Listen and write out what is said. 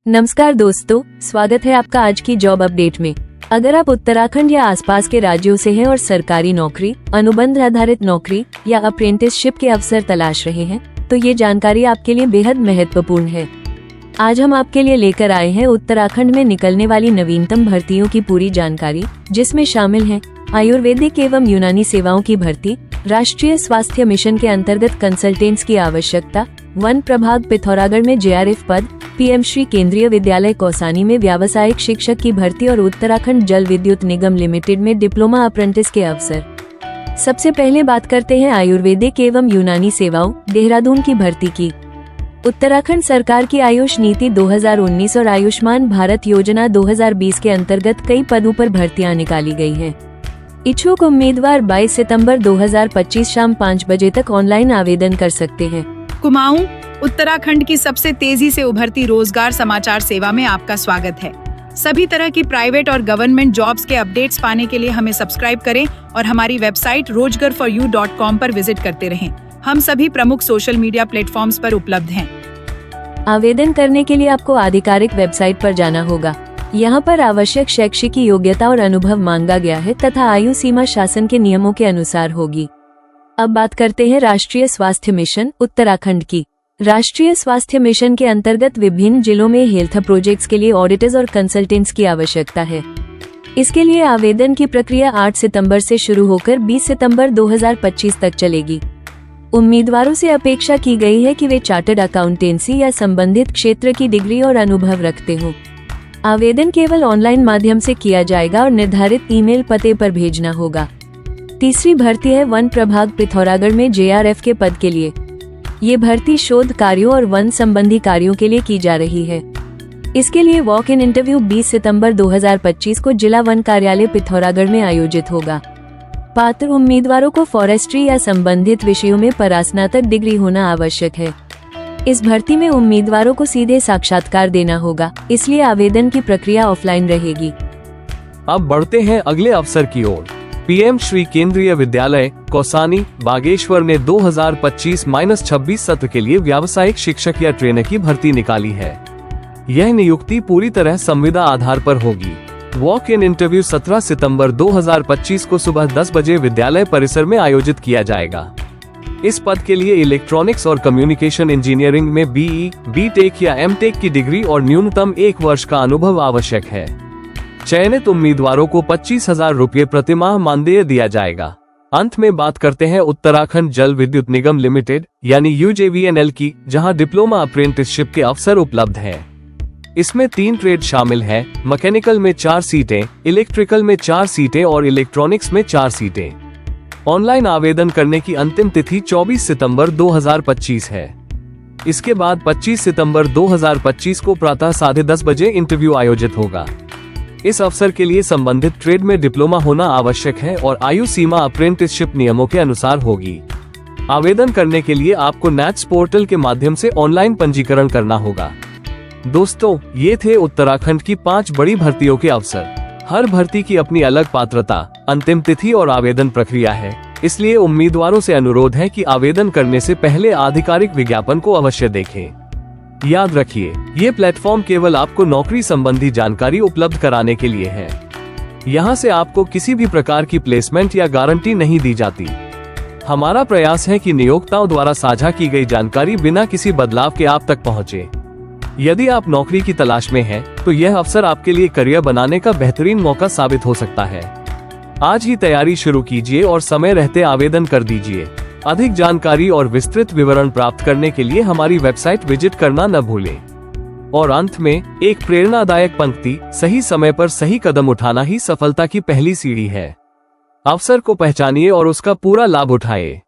नमस्कार दोस्तों, स्वागत है आपका आज की जॉब अपडेट में। अगर आप उत्तराखंड या आसपास के राज्यों से हैं और सरकारी नौकरी, अनुबंध आधारित नौकरी या अप्रेंटिसशिप के अवसर तलाश रहे हैं, तो ये जानकारी आपके लिए बेहद महत्वपूर्ण है। आज हम आपके लिए लेकर आए हैं उत्तराखंड में निकलने वाली नवीनतम भर्तियों की पूरी जानकारी, जिसमें शामिल है आयुर्वेदिक एवं यूनानी सेवाओं की भर्ती, राष्ट्रीय स्वास्थ्य मिशन के अंतर्गत कंसल्टेंट्स की आवश्यकता, वन प्रभाग पिथौरागढ़ में जेआरएफ पद, पीएम श्री केंद्रीय विद्यालय कौसानी में व्यावसायिक शिक्षक की भर्ती और उत्तराखंड जल विद्युत निगम लिमिटेड में डिप्लोमा अप्रेंटिस के अवसर। सबसे पहले बात करते हैं आयुर्वेदिक एवं यूनानी सेवाओं देहरादून की भर्ती की। उत्तराखंड सरकार की आयुष नीति 2019 और आयुष्मान भारत योजना 2020 के अंतर्गत कई पदों पर भर्तियां निकाली गई हैं। इच्छुक उम्मीदवार 22 सितंबर 2025 शाम 5 बजे तक ऑनलाइन आवेदन कर सकते हैं। कुमाऊं, उत्तराखंड की सबसे तेजी से उभरती रोजगार समाचार सेवा में आपका स्वागत है। सभी तरह की प्राइवेट और गवर्नमेंट जॉब्स के अपडेट्स पाने के लिए हमें सब्सक्राइब करें और हमारी वेबसाइट rozgarforyou.com पर विजिट करते रहें। हम सभी प्रमुख सोशल मीडिया प्लेटफॉर्म्स पर उपलब्ध हैं। आवेदन करने के लिए आपको आधिकारिक वेबसाइट पर जाना होगा। यहाँ पर आवश्यक शैक्षिक योग्यता और अनुभव मांगा गया है तथा आयु सीमा शासन के नियमों के अनुसार होगी। अब बात करते हैं राष्ट्रीय स्वास्थ्य मिशन उत्तराखंड की। राष्ट्रीय स्वास्थ्य मिशन के अंतर्गत विभिन्न जिलों में हेल्थ प्रोजेक्ट्स के लिए ऑडिटर्स और कंसल्टेंट्स की आवश्यकता है। इसके लिए आवेदन की प्रक्रिया 8 सितंबर से शुरू होकर 20 सितंबर 2025 तक चलेगी। उम्मीदवारों से अपेक्षा की गई है कि वे चार्टर्ड अकाउंटेंसी या संबंधित क्षेत्र की डिग्री और अनुभव रखते हों। आवेदन केवल ऑनलाइन माध्यम से किया जाएगा और निर्धारित ईमेल पते पर भेजना होगा। तीसरी भर्ती है वन प्रभाग पिथौरागढ़ में जेआरएफ के पद के लिए। ये भर्ती शोध कार्यों और वन संबंधी कार्यों के लिए की जा रही है। इसके लिए वॉक इन इंटरव्यू 20 सितंबर 2025 को जिला वन कार्यालय पिथौरागढ़ में आयोजित होगा। पात्र उम्मीदवारों को फॉरेस्ट्री या संबंधित विषयों में परास्नातक डिग्री होना आवश्यक है। इस भर्ती में उम्मीदवारों को सीधे साक्षात्कार देना होगा, इसलिए आवेदन की प्रक्रिया ऑफलाइन रहेगी। अब बढ़ते हैं अगले अवसर की ओर। पीएम श्री केंद्रीय विद्यालय कौसानी बागेश्वर ने 2025-26 सत्र के लिए व्यावसायिक शिक्षक या ट्रेनर की भर्ती निकाली है। यह नियुक्ति पूरी तरह संविदा आधार पर होगी। वॉक इन इंटरव्यू 17 सितंबर 2025 को सुबह 10 बजे विद्यालय परिसर में आयोजित किया जाएगा। इस पद के लिए इलेक्ट्रॉनिक्स और कम्युनिकेशन इंजीनियरिंग में बीई, बीटेक या एमटेक की डिग्री और न्यूनतम 1 वर्ष का अनुभव आवश्यक है। चयनित उम्मीदवारों को 25,000 रुपये प्रतिमाह मानदेय दिया जाएगा। अंत में बात करते हैं उत्तराखंड जल विद्युत निगम लिमिटेड यानी UJVNL की, जहां डिप्लोमा अप्रेंटिसशिप के अवसर उपलब्ध हैं। इसमें 3 ट्रेड शामिल हैं, मैकेनिकल में 4 सीटें, इलेक्ट्रिकल में 4 सीटें और इलेक्ट्रॉनिक्स में 4 सीटें। ऑनलाइन आवेदन करने की अंतिम तिथि 24 सितंबर 2025 है। इसके बाद 25 सितंबर 2025 को प्रातः 10:30 बजे इंटरव्यू आयोजित होगा। इस अवसर के लिए संबंधित ट्रेड में डिप्लोमा होना आवश्यक है और आयु सीमा अप्रेंटिसशिप नियमों के अनुसार होगी। आवेदन करने के लिए आपको NATS पोर्टल के माध्यम से ऑनलाइन पंजीकरण करना होगा। दोस्तों, ये थे उत्तराखंड की 5 बड़ी भर्तियों के अवसर। हर भर्ती की अपनी अलग पात्रता, अंतिम तिथि और आवेदन प्रक्रिया है, इसलिए उम्मीदवारों से अनुरोध है कि आवेदन करने से पहले आधिकारिक विज्ञापन को अवश्य देखें। याद रखिए, ये प्लेटफॉर्म केवल आपको नौकरी संबंधी जानकारी उपलब्ध कराने के लिए है। यहाँ से आपको किसी भी प्रकार की प्लेसमेंट या गारंटी नहीं दी जाती। हमारा प्रयास है कि नियोक्ताओं द्वारा साझा की गई जानकारी बिना किसी बदलाव के आप तक पहुँचे। यदि आप नौकरी की तलाश में हैं, तो यह अवसर आपके लिए करियर बनाने का बेहतरीन मौका साबित हो सकता है। आज ही तैयारी शुरू कीजिए और समय रहते आवेदन कर दीजिए। अधिक जानकारी और विस्तृत विवरण प्राप्त करने के लिए हमारी वेबसाइट विजिट करना न भूलें। और अंत में एक प्रेरणादायक पंक्ति, सही समय पर सही कदम उठाना ही सफलता की पहली सीढ़ी है। अवसर को पहचानिए और उसका पूरा लाभ उठाइए।